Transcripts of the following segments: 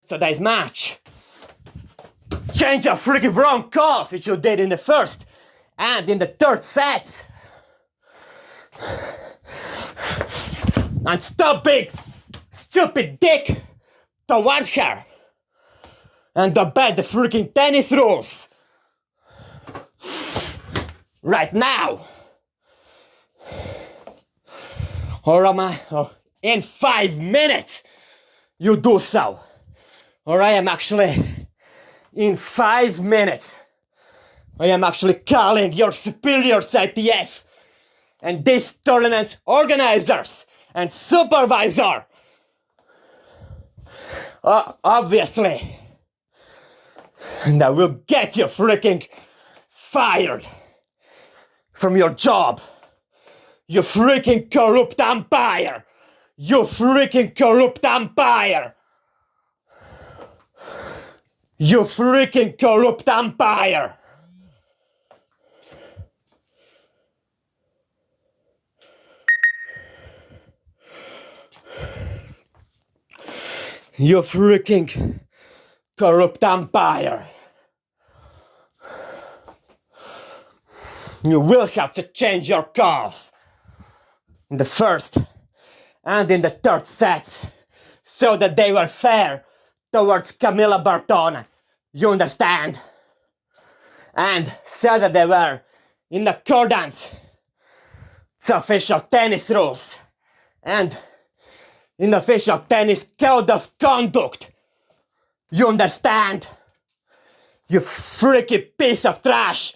today's match. Change your freaking wrong calls which you did in the first and in the third sets. And stop being stupid dick towards her. And obey the freaking tennis rules. Right now. Or in 5 minutes you do so. Or I am actually in 5 minutes I am actually calling your superiors ITF and this tournament's organizers and supervisor. Obviously. And I will get you freaking fired from your job. You freaking corrupt umpire. You freaking corrupt umpire. You freaking corrupt umpire. You freaking corrupt umpire. You will have to change your calls in the first and in the third sets so that they were fair towards Kamilla Bartone. You understand? And so that they were in accordance to official tennis rules and in official tennis code of conduct. You understand? You freaky piece of trash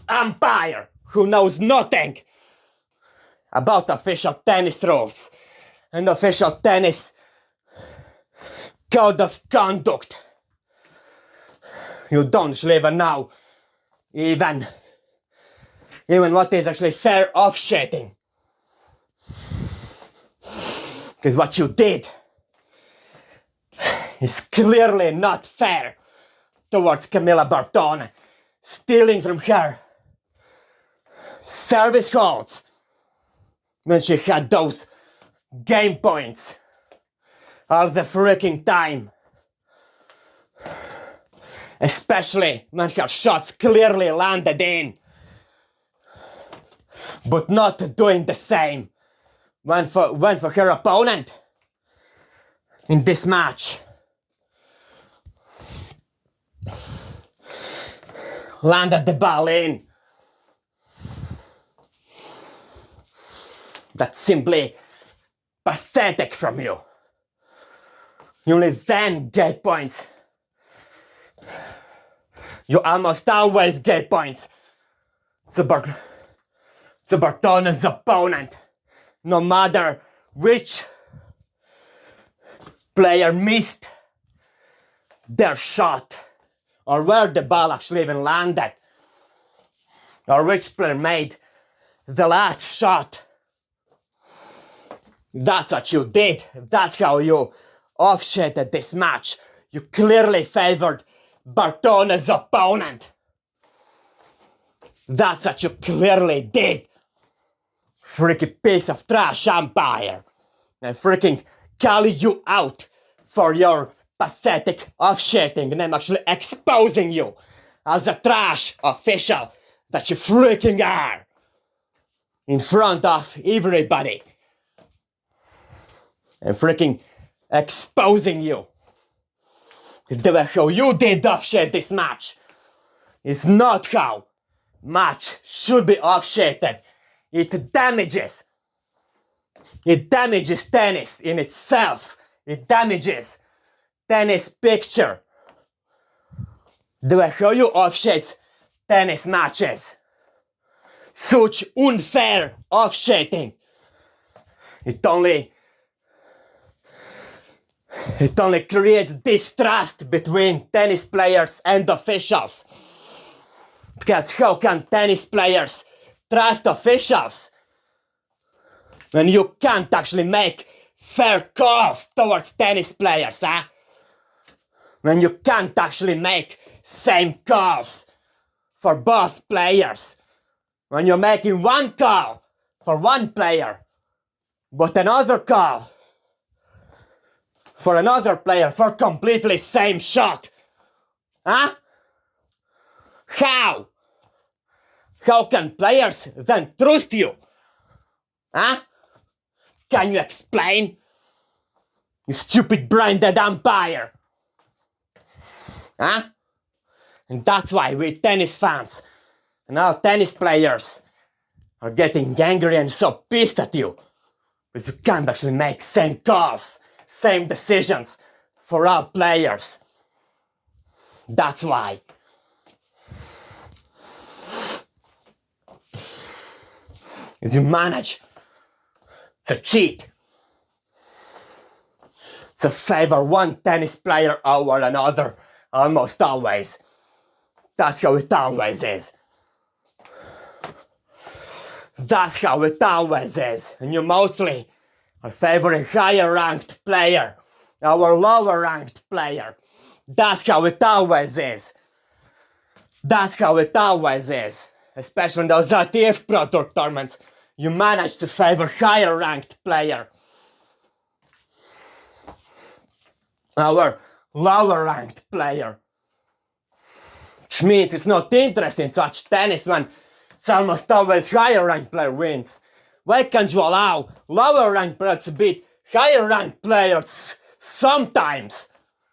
umpire who knows nothing about official tennis rules and official tennis code of conduct. You don't even know even what is actually fair officiating. Because what you did is clearly not fair towards Kamilla Bartone, stealing from her service calls when she had those game points all the freaking time. Especially when her shots clearly landed in. But not doing the same when for her opponent in this match. Landed the ball in. That's simply pathetic from you. You only then get points. You almost always get points. The Bartone's opponent. No matter which player missed their shot or where the ball actually even landed or which player made the last shot. That's what you did. That's how you officiated this match. You clearly favored Bartone's opponent. That's what you clearly did. Freaky piece of trash umpire. And freaking calling you out for your pathetic officiating, and I'm actually exposing you as a trash official that you freaking are in front of everybody. And freaking exposing you. The way how you did officiate this match is not how match should be officiated. It damages tennis in itself. It damages tennis picture. The way how you officiate tennis matches. Such unfair officiating. It only creates distrust between tennis players and officials. Because how can tennis players trust officials when you can't actually make fair calls towards tennis players, huh? When you can't actually make same calls for both players. When you're making one call for one player, but another call for another player for completely same shot? Huh? How? How can players then trust you? Huh? Can you explain? You stupid brain-dead umpire! Huh? And that's why we tennis fans and our tennis players are getting angry and so pissed at you. Because you can't actually make same calls, same decisions for our players. That's why. As you manage to cheat, to favor one tennis player over another, almost always. That's how it always is. That's how it always is. And you mostly are favoring higher ranked player over lower ranked player. That's how it always is. That's how it always is. Especially in those ITF Pro Tour tournaments, you manage to favor higher ranked player over lower ranked player. Which means it's not interesting in such tennis when it's almost always higher ranked player wins. Why can't you allow lower ranked players to beat higher ranked players sometimes?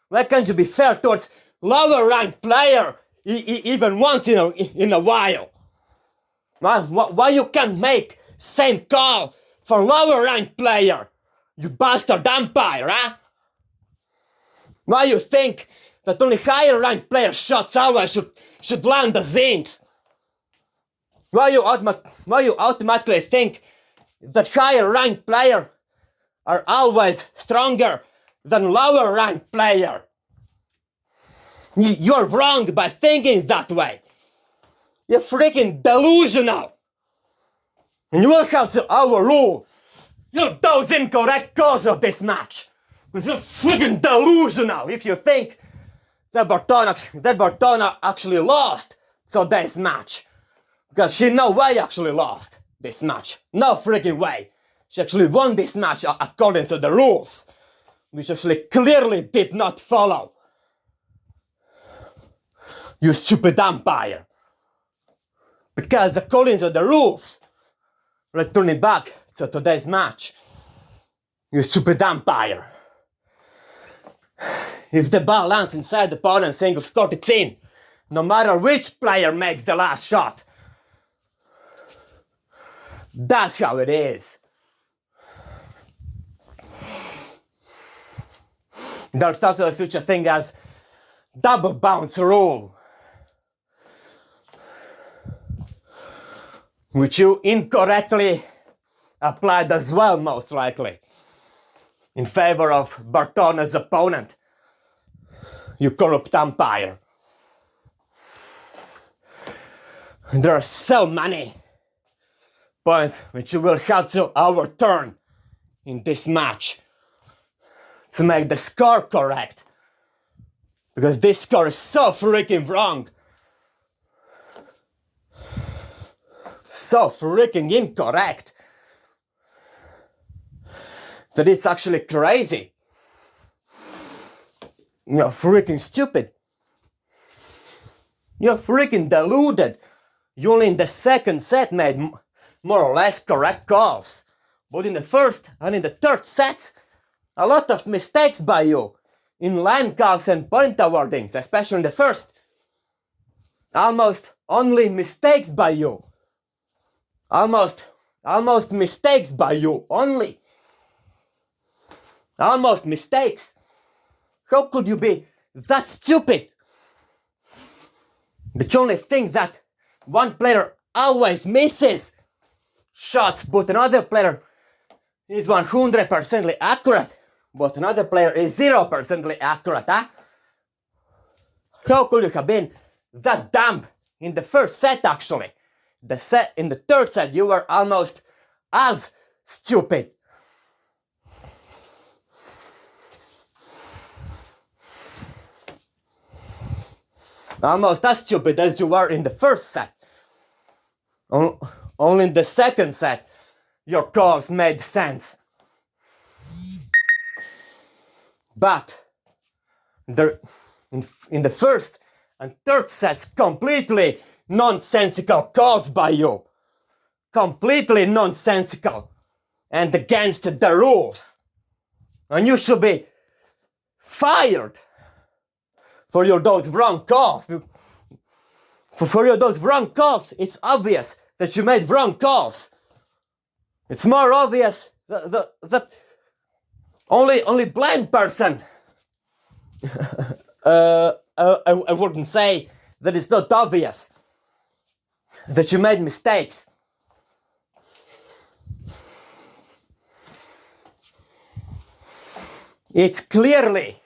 Why can't you be fair towards lower ranked player even once in a while? Why you can't make same call for lower ranked player? You bastard umpire, huh? Why you think that only higher ranked player shots always should land the zings? Why you automatically think that higher ranked player are always stronger than lower ranked player? You're wrong by thinking that way. You're freaking delusional. And you will have to overrule those incorrect calls of this match. You're freaking delusional if you think that Bartone actually lost today's match. Because she no way actually lost this match. No freaking way. She actually won this match according to the rules, which actually clearly did not follow. You stupid umpire. Because according to the rules, returning back to today's match, you stupid umpire. If the ball lands inside the opponent's singles court, it's in. No matter which player makes the last shot. That's how it is. There's also such a thing as double bounce rule, which you incorrectly applied as well, most likely, in favor of Bartone's opponent, you corrupt umpire. There are so many points which you will have to overturn in this match to make the score correct, because this score is so freaking wrong, so freaking incorrect, that it's actually crazy. You're freaking stupid. You're freaking deluded. You only in the second set made more or less correct calls. But in the first and in the third sets, a lot of mistakes by you in line calls and point awardings, especially in the first. Almost only mistakes by you. Almost mistakes by you only. Almost mistakes. How could you be that stupid? But you only think that one player always misses shots, but another player is 100% accurate, but another player is 0% accurate, huh? How could you have been that dumb in the first set, actually? In the third set, you were almost as stupid. Almost as stupid as you were in the first set. Only in the second set, your calls made sense. But in the first and third sets, completely nonsensical calls by you. Completely nonsensical and against the rules. And you should be fired for those wrong calls. For those wrong calls, it's obvious that you made wrong calls. It's more obvious that only blind person I wouldn't say that it's not obvious that you made mistakes. It's clearly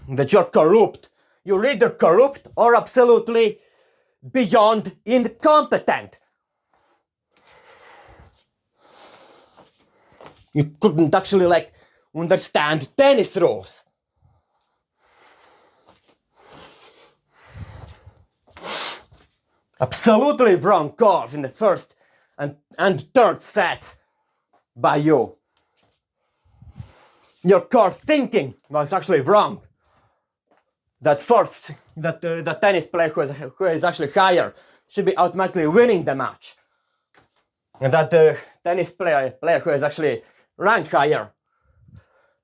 that you're corrupt. You're either corrupt or absolutely beyond incompetent. You couldn't actually understand tennis rules. Absolutely wrong calls in the first and third sets by you. Your core thinking was actually wrong. That the tennis player who is actually higher should be automatically winning the match. And that the tennis player who is actually ranked higher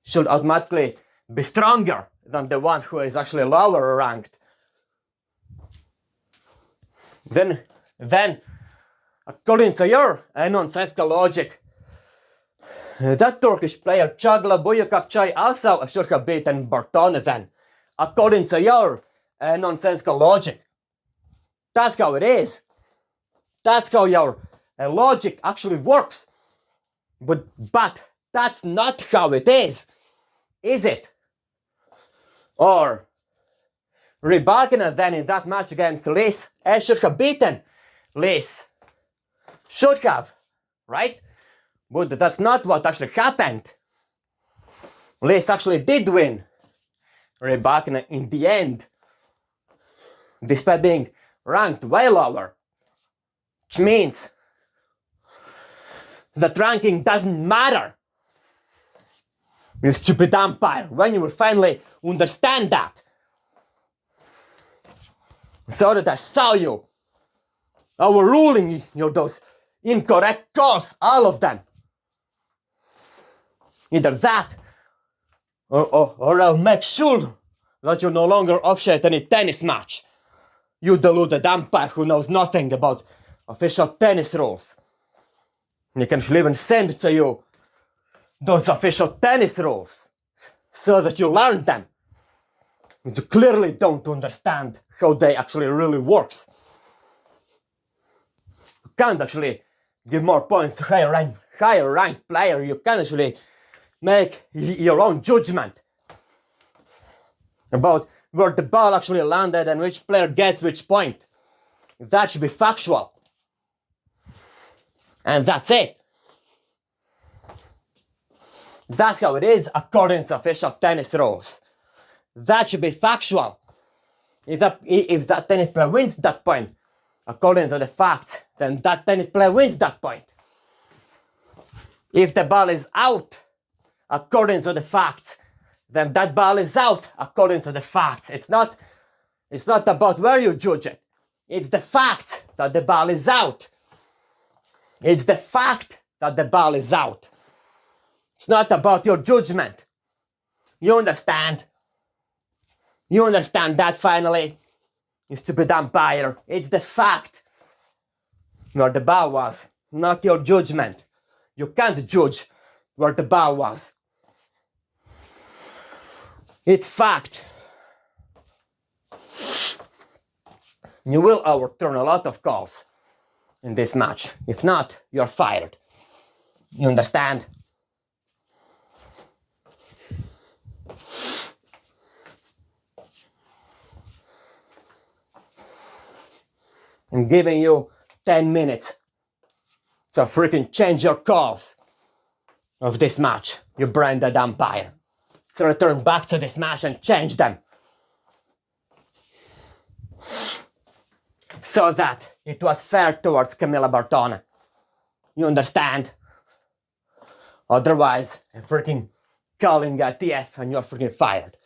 should automatically be stronger than the one who is actually lower ranked. Then according to your nonsensical logic, that Turkish player Kamilla Bartone also should have beaten Bartone then. According to your nonsensical logic. That's how it is. That's how your logic actually works. But that's not how it is it? Or Rybakina then in that match against Liz should have beaten Liz. Should have, right? But that's not what actually happened. Liz actually did win Rybakina in the end, despite being ranked way lower. Which means that ranking doesn't matter. You stupid umpire, when you will finally understand that. So that I saw you overruling those incorrect calls, all of them. Either that, or I'll make sure that you no longer officiate any tennis match. You deluded umpire who knows nothing about official tennis rules. You can even send to you those official tennis rules so that you learn them. You clearly don't understand how they actually really works. You can't actually give more points to higher ranked player. You can actually make your own judgment about where the ball actually landed and which player gets which point. That should be factual. And that's it. That's how it is according to official tennis rules. That should be factual. If that tennis player wins that point, according to the facts, then that tennis player wins that point. If the ball is out, according to the facts, then that ball is out according to the facts. It's not about where you judge it. It's the fact that the ball is out. It's the fact that the ball is out. It's not about your judgment. You understand? You understand that finally? You stupid umpire. It's the fact where the ball was, not your judgment. You can't judge where the ball was. It's fact. You will overturn a lot of calls in this match. If not, you're fired. You understand? I'm giving you 10 minutes. So freaking change your calls of this match, you branded umpire. So return back to this match and change them. So that it was fair towards Kamilla Bartone. You understand? Otherwise, I'm freaking calling TF and you're freaking fired.